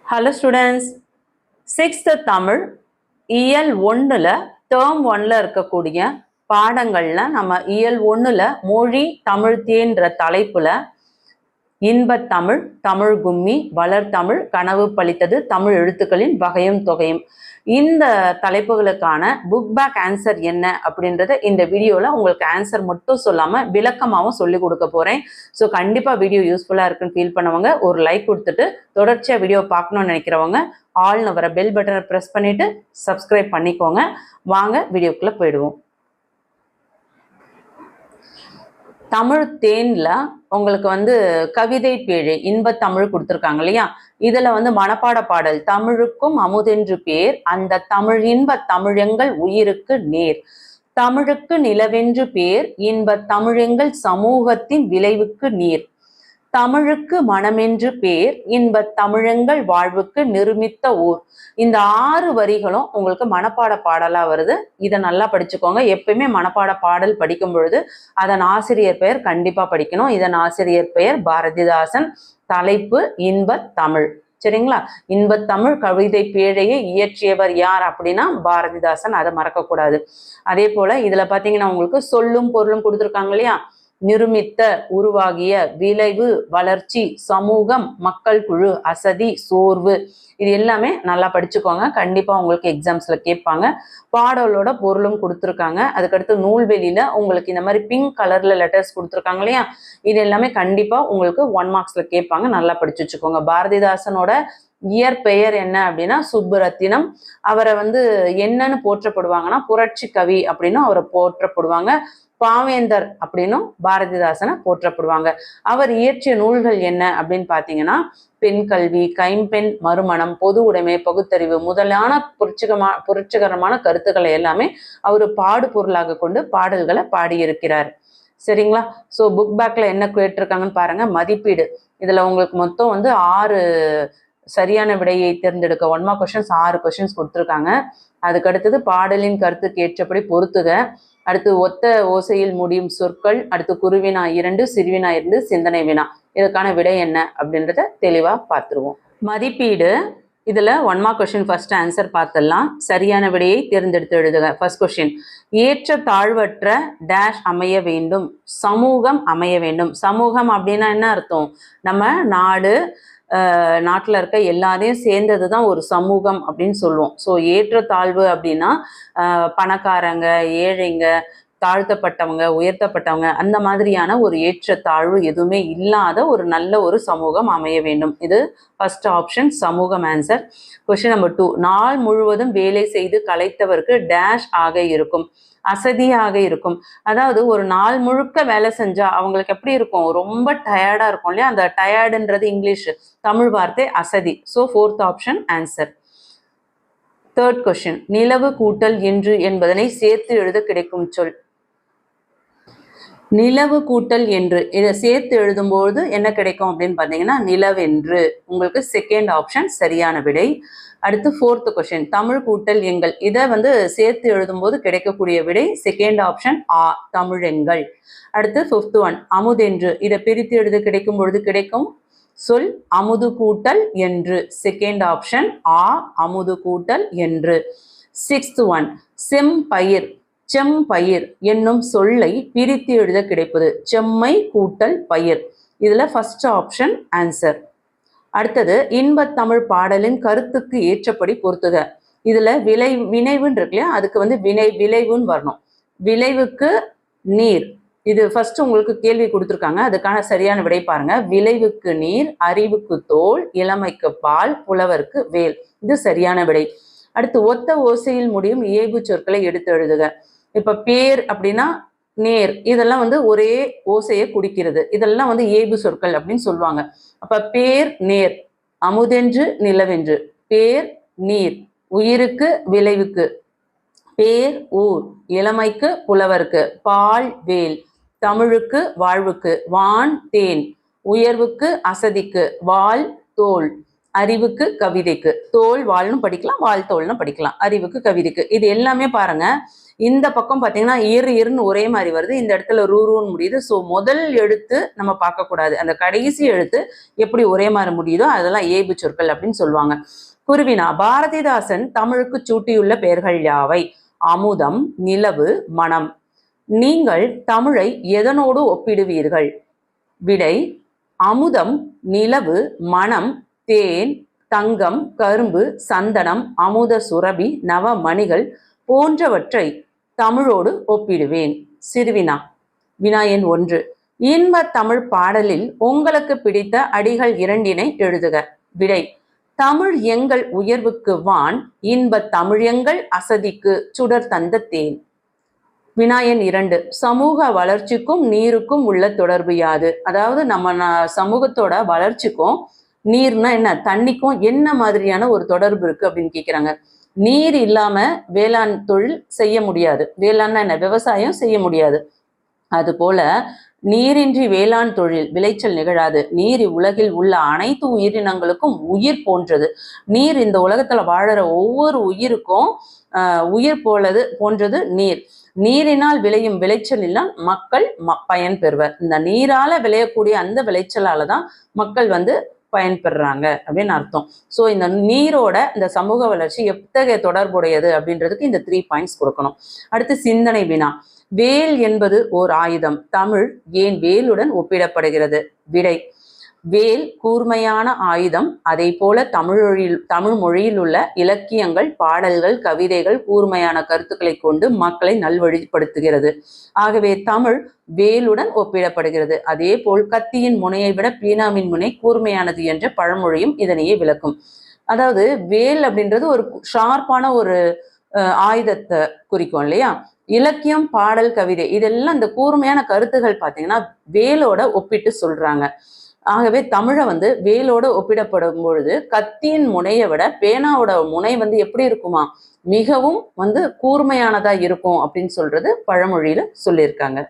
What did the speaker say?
Hello students, 6th Tamil இயல் 1ல term 1ல இருக்கக்கூடிய பாடங்கள்ல நம்ம இயல் 1ல மொழி தமிழ் தேன்ற தலைப்புல இன்பத் தமிழ், தமிழ் கும்மி, வளர்தமிழ், கனவு பழித்தது, தமிழ் எழுத்துக்களின் வகையும் தொகையும் இந்த தலைப்புகளுக்கான புக் பேக் ஆன்சர் என்ன அப்படின்றத இந்த வீடியோல உங்களுக்கு ஆன்சர் மட்டும் சொல்லாம விளக்கமாகவும் சொல்லி கொடுக்க போறேன். ஸோ கண்டிப்பா வீடியோ யூஸ்ஃபுல்லா இருக்குன்னு ஃபீல் பண்ணவங்க ஒரு லைக் கொடுத்துட்டு தொடர்ச்சியா வீடியோ பார்க்கணும்னு நினைக்கிறவங்க ஆல்னு வர பெல் பட்டனை ப்ரெஸ் பண்ணிட்டு சப்ஸ்கிரைப் பண்ணிக்கோங்க. வாங்க வீடியோக்குள்ள போயிடுவோம். தமிழ் தேன்ல உங்களுக்கு கவிதை பேழை இன்பத் தமிழ் கொடுத்துருக்காங்க இல்லையா? இதுல மனப்பாட பாடல் தமிழுக்கும் அமுதென்று பேர், அந்த தமிழ் இன்பத் தமிழெங்கள் உயிருக்கு நேர், தமிழுக்கு நிலவென்று பேர், இன்பத் தமிழெங்கள் சமூகத்தின் விளைவுக்கு நீர், தமிழுக்கு மனமென்று பேர், இன்பத் தமிழெங்கள் வாழ்வுக்கு நிருமித்த ஊர். இந்த 6 வரிகளும் உங்களுக்கு மனப்பாட பாடலா வருது. இதை நல்லா படிச்சுக்கோங்க. எப்பயுமே மனப்பாட பாடல் படிக்கும் பொழுது அதன் ஆசிரியர் பெயர் கண்டிப்பா படிக்கணும். இதன் ஆசிரியர் பெயர் பாரதிதாசன். தலைப்பு இன்பத் தமிழ். சரிங்களா? இன்பத் தமிழ் கவிதை பேழையை இயற்றியவர் யார் அப்படின்னா பாரதிதாசன். அதை மறக்கக்கூடாது. அதே போல இதுல பாத்தீங்கன்னா உங்களுக்கு சொல்லும் பொருளும் கொடுத்துருக்காங்க இல்லையா? நிருமித்த, உருவாகிய, விளைவு, வளர்ச்சி, சமூகம், மக்கள் குழு, அசதி, சோர்வு, இது எல்லாமே நல்லா படிச்சுக்கோங்க. கண்டிப்பா உங்களுக்கு எக்ஸாம்ஸ்ல கேட்பாங்க. பாடலோட பொருளும் கொடுத்துருக்காங்க. அதுக்கடுத்து நூல்வெளியில உங்களுக்கு இந்த மாதிரி பிங்க் கலர்ல லெட்டர்ஸ் கொடுத்துருக்காங்க இல்லையா? இது எல்லாமே கண்டிப்பா உங்களுக்கு 1 மார்க்ஸ்ல கேட்பாங்க. நல்லா படிச்சு வச்சுக்கோங்க. பாரதிதாசனோட இயற்பெயர் என்ன அப்படின்னா சுப்புரத்தினம். அவரை என்னன்னு போற்றப்படுவாங்கன்னா புரட்சி கவி அப்படின்னு அவரை போற்றப்படுவாங்க. பாவேந்தர் அப்படின்னும் பாரதிதாசனை போற்றப்படுவாங்க. அவர் இயற்றிய நூல்கள் என்ன அப்படின்னு பாத்தீங்கன்னா பெண் கல்வி, கைம்பெண் மறுமணம், பொது உடைமை, பகுத்தறிவு முதலான புரட்சிகரமான கருத்துக்களை எல்லாமே அவர் பாடு பொருளாக கொண்டு பாடல்களை பாடியிருக்கிறார். சரிங்களா? ஸோ புக் பேக்ல என்ன கேட்டிருக்காங்கன்னு பாருங்க. மதிப்பீடு. இதுல உங்களுக்கு மொத்தம் 6 சரியான விடையை தேர்ந்தெடுக்க 1 மார்க் கொஸ்டின்ஸ் 6 கொஸ்டின்ஸ் கொடுத்துருக்காங்க. அதுக்கடுத்தது பாடலின் கருத்துக்கு ஏற்றபடி பொருத்துக. அடுத்து ஒத்த ஓசையில் முடியும் சொற்கள். அடுத்து குருவினா 2, சிறுவினா 2, சிந்தனை வினா. இதுக்கான விடை என்ன அப்படின்றத தெளிவா பார்த்துருவோம். மதிப்பீடு. இதுல 1 மார்க் கொஸ்டின் ஃபர்ஸ்ட் ஆன்சர் பார்த்துடலாம். சரியான விடையை தேர்ந்தெடுத்து எழுதுக. ஃபர்ஸ்ட் கொஸ்டின், ஏற்ற தாழ்வற்ற டேஷ் அமைய வேண்டும், சமூகம் அமைய வேண்டும். சமூகம் அப்படின்னா என்ன அர்த்தம்? நம்ம நாட்டில் இருக்க எல்லாரையும் சேர்ந்தது தான் ஒரு சமூகம் அப்படின்னு சொல்லுவோம். ஸோ ஏற்றத்தாழ்வு அப்படின்னா பணக்காரங்க, ஏழைங்க, தாழ்த்தப்பட்டவங்க, உயர்த்தப்பட்டவங்க, அந்த மாதிரியான ஒரு ஏற்றத்தாழ்வு எதுவுமே இல்லாத ஒரு நல்ல ஒரு சமூகம் அமைய வேண்டும். இது ஃபர்ஸ்ட் ஆப்ஷன் சமூகம் ஆன்சர். கொஸ்டின் நம்பர் 2, நாள் முழுவதும் வேலை செய்து களைத்தவருக்கு டேஷ் ஆக இருக்கும், அசதியாக இருக்கும். அதாவது ஒரு நாள் முழுக்க வேலை செஞ்சா அவங்களுக்கு எப்படி இருக்கும்? ரொம்ப டயர்டா இருக்கும் இல்லையா? அந்த டயர்டுன்றது இங்கிலீஷ், தமிழ் வார்த்தை அசதி. So 4th option answer. Third question, நிலவு கூட்டல் இன்று என்பதனை சேர்த்து எழுத கிடைக்கும் சொல். நிலவு கூட்டல் என்று இதை சேர்த்து எழுதும்போது என்ன கிடைக்கும் அப்படின்னு பார்த்தீங்கன்னா நிலவென்று. உங்களுக்கு செகண்ட் ஆப்ஷன் சரியான விடை. அடுத்து 4th கொஸ்டின், தமிழ் கூட்டல் எங்கள். இதை சேர்த்து எழுதும்போது கிடைக்கக்கூடிய விடை செகண்ட் ஆப்ஷன் ஆ, தமிழெங்கள். அடுத்து 5th ஒன், அமுதென்று. இதை பிரித்து எழுத கிடைக்கும் பொழுது கிடைக்கும் சொல் அமுது கூட்டல் என்று. செகண்ட் ஆப்ஷன் ஆ, அமுது கூட்டல் என்று. 6th one, செம்பயிர். செம்பயிர் என்னும் சொல்லை பிரித்து எழுத கிடைப்பது செம்மை கூட்டல் பயிர். இதுல ஃபர்ஸ்ட் ஆப்ஷன் ஆன்சர். அடுத்தது இன்பத் தமிழ் பாடலின் கருத்துக்கு ஏற்றபடி பொறுத்துக. இதுல வினைவுன்னு இருக்கு இல்லையா? அதுக்கு விளைவுன்னு வரணும். விளைவுக்கு நீர். இது ஃபர்ஸ்ட் உங்களுக்கு கேள்வி கொடுத்துருக்காங்க. அதுக்கான சரியான விடை பாருங்க. விளைவுக்கு நீர், அறிவுக்கு தோல், இளமைக்கு பால், புலவருக்கு வேல். இது சரியான விடை. அடுத்து ஒத்த ஓசையில் முடியும் இயைபு சொற்களை எடுத்து எழுதுக. இப்ப பேர் அப்படின்னா நேர், இதெல்லாம் ஒரே ஓசையை குடிக்கிறது. இதெல்லாம் இயைபு சொற்கள் அப்படின்னு சொல்லுவாங்க. அப்ப பேர் நேர், அமுதென்று நிலவென்று, பேர் நீர், உயிருக்கு விளைவுக்கு, பேர் ஊர், இளமைக்கு புலவருக்கு, பால் வேல், தமிழுக்கு வாழ்வுக்கு, வான் தேன், உயர்வுக்கு அசதிக்கு, வால் தோல், அறிவுக்கு கவிதைக்கு, தோல் வாழ்னு படிக்கலாம், வாழ் தோல்னு படிக்கலாம். அறிவுக்கு கவிதைக்கு இது எல்லாமே பாருங்க. இந்த பக்கம் பார்த்தீங்கன்னா இருன்னு ஒரே மாதிரி வருது, இந்த இடத்துல ரூன்னு முடியுது. ஸோ முதல் எழுத்து நம்ம பார்க்கக்கூடாது, அந்த கடைசி எழுத்து எப்படி ஒரே மாதிரி முடியுதோ அதெல்லாம் ஏபு சொற்கள் அப்படின்னு சொல்லுவாங்க. குருவினா, பாரதிதாசன் தமிழுக்கு சூட்டியுள்ள பெயர்கள் யாவை? அமுதம், நிலவு, மனம். நீங்கள் தமிழை எதனோடு ஒப்பிடுவீர்கள்? விடை, அமுதம், நிலவு, மனம், தேன், தங்கம், கரும்பு, சந்தனம், அமுத சுரபி, நவமணிகள் போன்றவற்றை தமிழோடு ஒப்பிடுவேன். சிறுவினா. வினா எண் 1. இன்ப தமிழ் பாடலில் உங்களுக்கு பிடித்த அடிகள் 2 எழுதுக. விடை, தமிழ் எங்கள் உயர்வுக்கு வான், இன்ப தமிழ் எங்கள் அசதிக்கு சுடர் தந்த தேன். வினா எண் 2. சமூக வளர்ச்சிக்கும் நீருக்கும் உள்ள தொடர்பு யாது? அதாவது நம்ம சமூகத்தோட வளர்ச்சிக்கும் நீர்னா என்ன, தண்ணிக்கும் என்ன மாதிரியான ஒரு தொடர்பு இருக்கு அப்படின்னு கேட்குறாங்க. நீர் இல்லாம வேளாண் தொழில் செய்ய முடியாது. வேளாண்னா என்ன, விவசாயம் செய்ய முடியாது. அது போல நீரின்றி வேளாண் தொழில் விளைச்சல் நிகழாது. நீர் உலகில் உள்ள அனைத்து உயிரினங்களுக்கும் உயிர் போன்றது. நீர் இந்த உலகத்துல வாழற ஒவ்வொரு உயிருக்கும் உயிர் போன்றது நீர். நீரினால் விளையும் விளைச்சலில் மக்கள் பயன் பெறுவர். இந்த நீரால விளையக்கூடிய அந்த விளைச்சலால தான் மக்கள் பயன்பெறாங்க அப்படின்னு அர்த்தம். ஸோ இந்த நீரோட இந்த சமூக வளர்ச்சி எத்தகைய தொடர்புடையது அப்படின்றதுக்கு இந்த 3 பாயிண்ட்ஸ் கொடுக்கணும். அடுத்து சிந்தனை வினா. வேல் என்பது ஓர் ஆயுதம். தமிழ் ஏன் வேலுடன் ஒப்பிடப்படுகிறது? விடை, வேல் கூர்மையான ஆயுதம். அதை போல தமிழ் மொழியில் உள்ள இலக்கியங்கள், பாடல்கள், கவிதைகள் கூர்மையான கருத்துக்களை கொண்டு மக்களை நல்வழிப்படுத்துகிறது. ஆகவே தமிழ் வேலுடன் ஒப்பிடப்படுகிறது. அதே போல் கத்தியின் முனையை விட பீனாவின் முனை கூர்மையானது என்ற பழமொழியும் இதனையே விளக்கும். அதாவது வேல் அப்படின்றது ஒரு ஷார்ப்பான ஒரு ஆயுதத்தை குறிக்கும் இல்லையா? இலக்கியம், பாடல், கவிதை இதெல்லாம் இந்த கூர்மையான கருத்துகள் பார்த்தீங்கன்னா வேலோட ஒப்பிட்டு சொல்றாங்க. ஆகவே தமிழை வேலோட ஒப்பிடப்படும் பொழுது கத்தியின் முனையை விட பேனாவோட முனை எப்படி இருக்குமா, மிகவும் கூர்மையானதா இருக்கும் அப்படின்னு சொல்றது பழமொழியில சொல்லியிருக்காங்க.